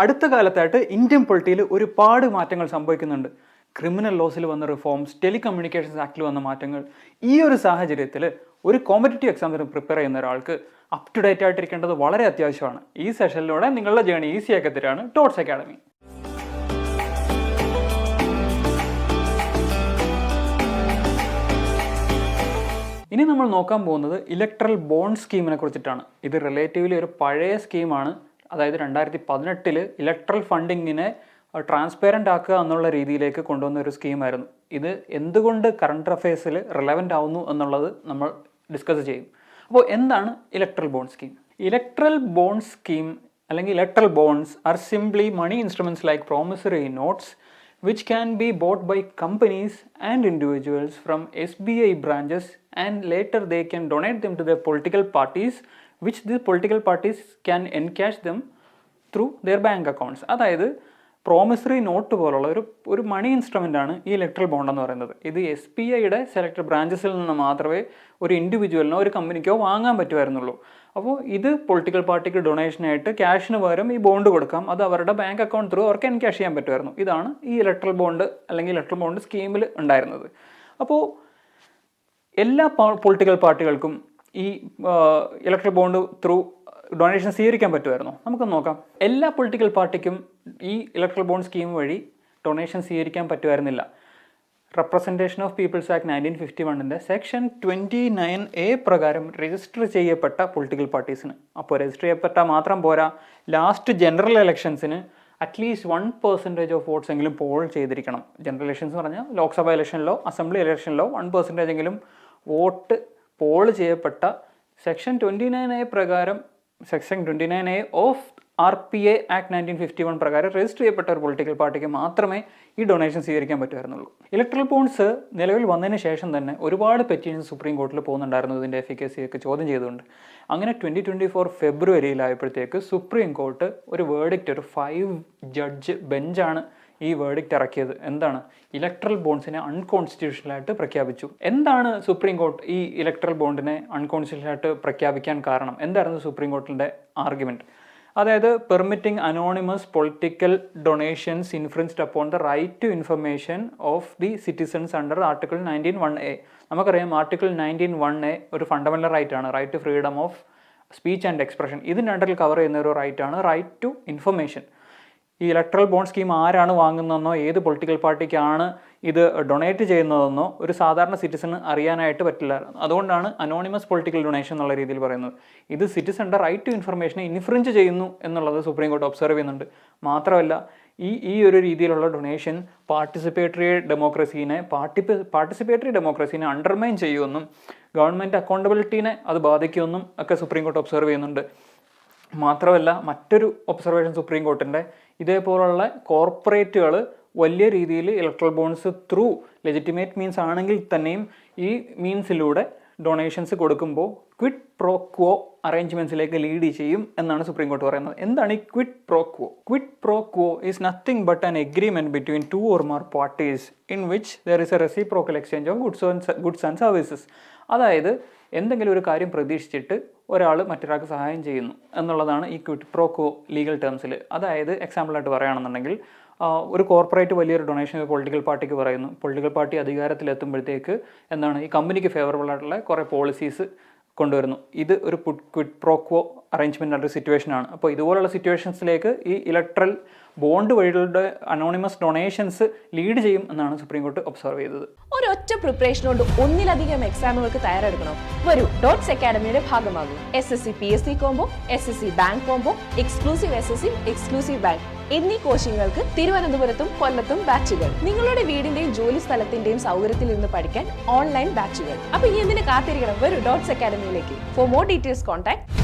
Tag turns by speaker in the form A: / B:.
A: അടുത്ത കാലത്തായിട്ട് ഇന്ത്യൻ പൊളിറ്റിയിൽ ഒരുപാട് മാറ്റങ്ങൾ സംഭവിക്കുന്നുണ്ട്. ക്രിമിനൽ ലോസിൽ വന്ന റിഫോംസ്, ടെലികമ്മ്യൂണിക്കേഷൻസ് ആക്ടിൽ വന്ന മാറ്റങ്ങൾ. ഈ ഒരു സാഹചര്യത്തിൽ ഒരു കോമ്പറ്റേറ്റീവ് എക്സാമിന് പ്രിപ്പയർ ചെയ്യുന്ന ഒരാൾക്ക് അപ് ടു ഡേറ്റ് ആയിട്ടിരിക്കേണ്ടത് വളരെ അത്യാവശ്യമാണ്. ഈ സെഷനിലൂടെ നിങ്ങളുടെ ജേണി ഈസി ആക്കി തരാണ് ടോട്ട്സ് അക്കാഡമി. ഇനി നമ്മൾ നോക്കാൻ പോകുന്നത് ഇലക്ട്രൽ ബോണ്ട് സ്കീമിനെ കുറിച്ചിട്ടാണ്. ഇത് റിലേറ്റീവ്ലി ഒരു പഴയ സ്കീമാണ്. അതായത് 2018 ഇലക്ട്രൽ ഫണ്ടിങ്ങിനെ ട്രാൻസ്പെറൻ്റ് ആക്കുക എന്നുള്ള രീതിയിലേക്ക് കൊണ്ടുവന്ന ഒരു സ്കീമായിരുന്നു. ഇത് എന്തുകൊണ്ട് കറണ്ട് അഫയേഴ്സിൽ റിലവൻ്റ് ആവുന്നു എന്നുള്ളത് നമ്മൾ ഡിസ്കസ് ചെയ്യും. അപ്പോൾ എന്താണ് electoral bond scheme? Electoral bond scheme അല്ലെങ്കിൽ electoral bonds are simply money instruments like promissory notes which can be bought by companies and individuals from SBI branches, and later they can donate them to their political parties, which the political parties can encash them through their bank accounts. അതായത് promissory note പോലുള്ള ഒരു മണി instrument ആണ് ഈ electoral bond എന്ന് പറയുന്നത്. ഇത് SBIയുടെ selected ബ്രാഞ്ചസിൽ നിന്ന് മാത്രമേ ഒരു ഇൻഡിവിജ്വലിനോ ഒരു കമ്പനിക്കോ വാങ്ങാൻ പറ്റുമായിരുന്നുള്ളൂ. അപ്പോൾ ഇത് പൊളിറ്റിക്കൽ പാർട്ടിക്ക് ഡൊണേഷനായിട്ട് ക്യാഷിന് പകരം ഈ ബോണ്ട് കൊടുക്കാം. അത് അവരുടെ ബാങ്ക് അക്കൗണ്ട് ത്രൂ അവർക്ക് എൻക്യാഷ് ചെയ്യാൻ പറ്റുമായിരുന്നു. ഇതാണ് ഈ ഇലക്ട്രൽ ബോണ്ട് അല്ലെങ്കിൽ ഇലക്ട്രൽ ബോണ്ട് സ്കീമിൽ ഉണ്ടായിരുന്നത്. അപ്പോൾ എല്ലാ പൊളിറ്റിക്കൽ പാർട്ടികൾക്കും ഈ ഇലക്ട്രൽ ബോണ്ട് ത്രൂ ഡൊണേഷൻ സ്വീകരിക്കാൻ പറ്റുമായിരുന്നു. നമുക്ക് നോക്കാം. എല്ലാ പൊളിറ്റിക്കൽ പാർട്ടിക്കും ഈ ഇലക്ട്രൽ ബോണ്ട് സ്കീം വഴി ഡൊണേഷൻ സ്വീകരിക്കാൻ പറ്റുമായിരുന്നില്ല. Representation of people's act 1951 section 29A പ്രകാരം രജിസ്റ്റർ ചെയ്യപ്പെട്ട പൊളിറ്റിക്കൽ പാർട്ടീസിന്, അപ്പോൾ രജിസ്റ്റർ ചെയ്യപ്പെട്ട മാത്രം പോരാ, ലാസ്റ്റ് ജനറൽ ഇലക്ഷൻസിന് അറ്റ്ലീസ്റ്റ് 1% ഓഫ് വോട്ട്സ് എങ്കിലും പോൾ ചെയ്തിരിക്കണം. ജനറൽ ഇലക്ഷൻസ് എന്ന് പറഞ്ഞാൽ ലോക്സഭ ഇലക്ഷനിലോ അസംബ്ലി ഇലക്ഷനിലോ 1% എങ്കിലും വോട്ട് പോൾ ചെയ്യപ്പെട്ട സെക്ഷൻ 29A പ്രകാരം, section 29A of RPA act 1951 പ്രകാരം രജിസ്റ്റർ ചെയ്യപ്പെട്ട ഒരു പൊളിറ്റിക്കൽ പാർട്ടിക്ക് മാത്രമേ ഈ ഡൊണേഷൻ സ്വീകരിക്കാൻ പറ്റുമായിരുന്നുള്ളൂ. ഇലക്ട്രൽ ബോണ്ട്സ് നിലവിൽ വന്നതിന് ശേഷം തന്നെ ഒരുപാട് പെറ്റീഷൻസ് സുപ്രീം കോർട്ടിൽ പോകുന്നുണ്ടായിരുന്നു ഇതിൻ്റെ എഫിക്കസിയൊക്കെ ചോദ്യം ചെയ്തുകൊണ്ട്. അങ്ങനെ 2024 ഫെബ്രുവരിയിലായപ്പോഴത്തേക്ക് സുപ്രീം കോർട്ട് ഒരു വേർഡിക്റ്റ്, ഒരു 5 ജഡ്ജ് ബെഞ്ചാണ് ഈ വേർഡിക്റ്റ് ഇറക്കിയത്. എന്താണ്? ഇലക്ട്രൽ ബോണ്ട്സിനെ അൺകോൺസ്റ്റിറ്റ്യൂഷണലായിട്ട് പ്രഖ്യാപിച്ചു. എന്താണ് സുപ്രീം കോർട്ട് ഈ ഇലക്ട്രൽ ബോണ്ടിനെ അൺകോൺസ്റ്റിറ്റ്യൂഷണലായിട്ട് പ്രഖ്യാപിക്കാൻ കാരണം? എന്തായിരുന്നു സുപ്രീം കോർട്ടിൻ്റെ ആർഗ്യുമെൻറ്റ്? അതായത് permitting anonymous political donations infringed upon the right to information of the citizens under article 19(1)A. നമുക്കറിയാം ആർട്ടിക്കിൾ 19(1)A ഒരു ഫണ്ടമെൻ്റൽ റൈറ്റാണ്, right to freedom of speech and expression. ഇതിൻ്റെ അണ്ടറിൽ കവർ ചെയ്യുന്ന ഒരു റൈറ്റാണ് റൈറ്റ് ടു ഇൻഫർമേഷൻ. ഈ ഇലക്ട്രൽ ബോണ്ട് സ്കീം ആരാണ് വാങ്ങുന്നതെന്നോ ഏത് പൊളിറ്റിക്കൽ പാർട്ടിക്കാണ് ഇത് ഡൊണേറ്റ് ചെയ്യുന്നതെന്നോ ഒരു സാധാരണ സിറ്റിസണ് അറിയാനായിട്ട് പറ്റില്ല. അതുകൊണ്ടാണ് അനോണിമസ് പൊളിറ്റിക്കൽ ഡൊണേഷൻ എന്നുള്ള രീതിയിൽ പറയുന്നത്. ഇത് സിറ്റിസന്റെ റൈറ്റ് ടു ഇൻഫർമേഷനെ ഇൻഫ്രിഞ്ച് ചെയ്യുന്നു എന്നുള്ളത് സുപ്രീം കോർട്ട് ഒബ്സർവ് ചെയ്യുന്നുണ്ട്. മാത്രമല്ല ഈ ഒരു രീതിയിലുള്ള ഡൊണേഷൻ പാർട്ടിസിപ്പേറ്ററി ഡെമോക്രസീനെ അണ്ടർമൈൻ ചെയ്യുമെന്നും ഗവൺമെൻറ് അക്കൗണ്ടബിലിറ്റീനെ അത് ബാധിക്കുമെന്നും ഒക്കെ സുപ്രീം കോർട്ട് ഒബ്സർവ് ചെയ്യുന്നുണ്ട്. മാത്രമല്ല മറ്റൊരു ഒബ്സർവേഷൻ സുപ്രീം കോർട്ടിൻ്റെ, ഇതേപോലുള്ള കോർപ്പറേറ്റുകൾ വലിയ രീതിയിൽ electoral bonds through legitimate means ആണെങ്കിൽ തന്നെയും ഈ മീൻസിലൂടെ ഡൊണേഷൻസ് കൊടുക്കുമ്പോൾ ക്വിഡ് പ്രോ ക്വോ അറേഞ്ച്മെൻറ്റ്സിലേക്ക് ലീഡ് ചെയ്യും എന്നാണ് സുപ്രീം കോർട്ട് പറയുന്നത്. എന്താണ് ഈ Kwid pro quo? Kwid pro quo is nothing but an agreement between 2 or more parties in which there is a reciprocal exchange of goods and services. അതായത് എന്തെങ്കിലും ഒരു കാര്യം പ്രതീക്ഷിച്ചിട്ട് ഒരാൾ മറ്റൊരാൾക്ക് സഹായം ചെയ്യുന്നു എന്നുള്ളതാണ് ഈ ക്വിഡ് പ്രോ ക്വോ ലീഗൽ ടേംസിൽ. അതായത് എക്സാമ്പിളായിട്ട് പറയുകയാണെന്നുണ്ടെങ്കിൽ ഒരു കോർപ്പറേറ്റ് വലിയൊരു ഡൊണേഷൻ പൊളിറ്റിക്കൽ പാർട്ടിക്ക് പറയുന്നു. പൊളിറ്റിക്കൽ പാർട്ടി അധികാരത്തിലെത്തുമ്പോഴത്തേക്ക് എന്താണ് ഈ കമ്പനിക്ക് ഫേവറബിൾ ആയിട്ടുള്ള കുറേ പോളിസീസ് കൊണ്ടുവരുന്നു. ഇത് ഒരു ക്വിഡ് പ്രോ ക്വോ അറേഞ്ച്മെൻ്റ് ആയിട്ട് സിറ്റുവേഷനാണ്. അപ്പോൾ ഇതുപോലുള്ള സിറ്റുവേഷൻസിലേക്ക് ഈ ഇലക്ട്രൽ ബോണ്ട് വഴികളുടെ അനോണിമസ് ഡൊണേഷൻസ് ലീഡ് ചെയ്യും എന്നാണ് സുപ്രീം കോർട്ട് ഒബ്സർവ് ചെയ്തത്.
B: ഒരൊറ്റ പ്രിപ്പറേഷൻ കൊണ്ട് ഒന്നിലധികം എക്സാമുകൾക്ക് തയ്യാറെടുക്കണം. വരൂ ഡോട്ട്സ് അക്കാഡമിയുടെ ഭാഗമാകും. SSC PSC combo, SSC bank combo, exclusive SSC, exclusive bank എന്നീ കോച്ചിങ്ങുകൾക്ക് തിരുവനന്തപുരത്തും കൊല്ലത്തും ബാച്ചുകൾ. നിങ്ങളുടെ വീടിന്റെയും ജോലി സ്ഥലത്തിന്റെയും സൗകര്യത്തിൽ നിന്ന് പഠിക്കാൻ ഓൺലൈൻ ബാച്ചുകൾ. അപ്പൊ ഇനി എന്തിനു കാത്തിരിക്കണം? വരൂ ഡോട്ട്സ് അക്കാഡമിയിലേക്ക്. For more details contact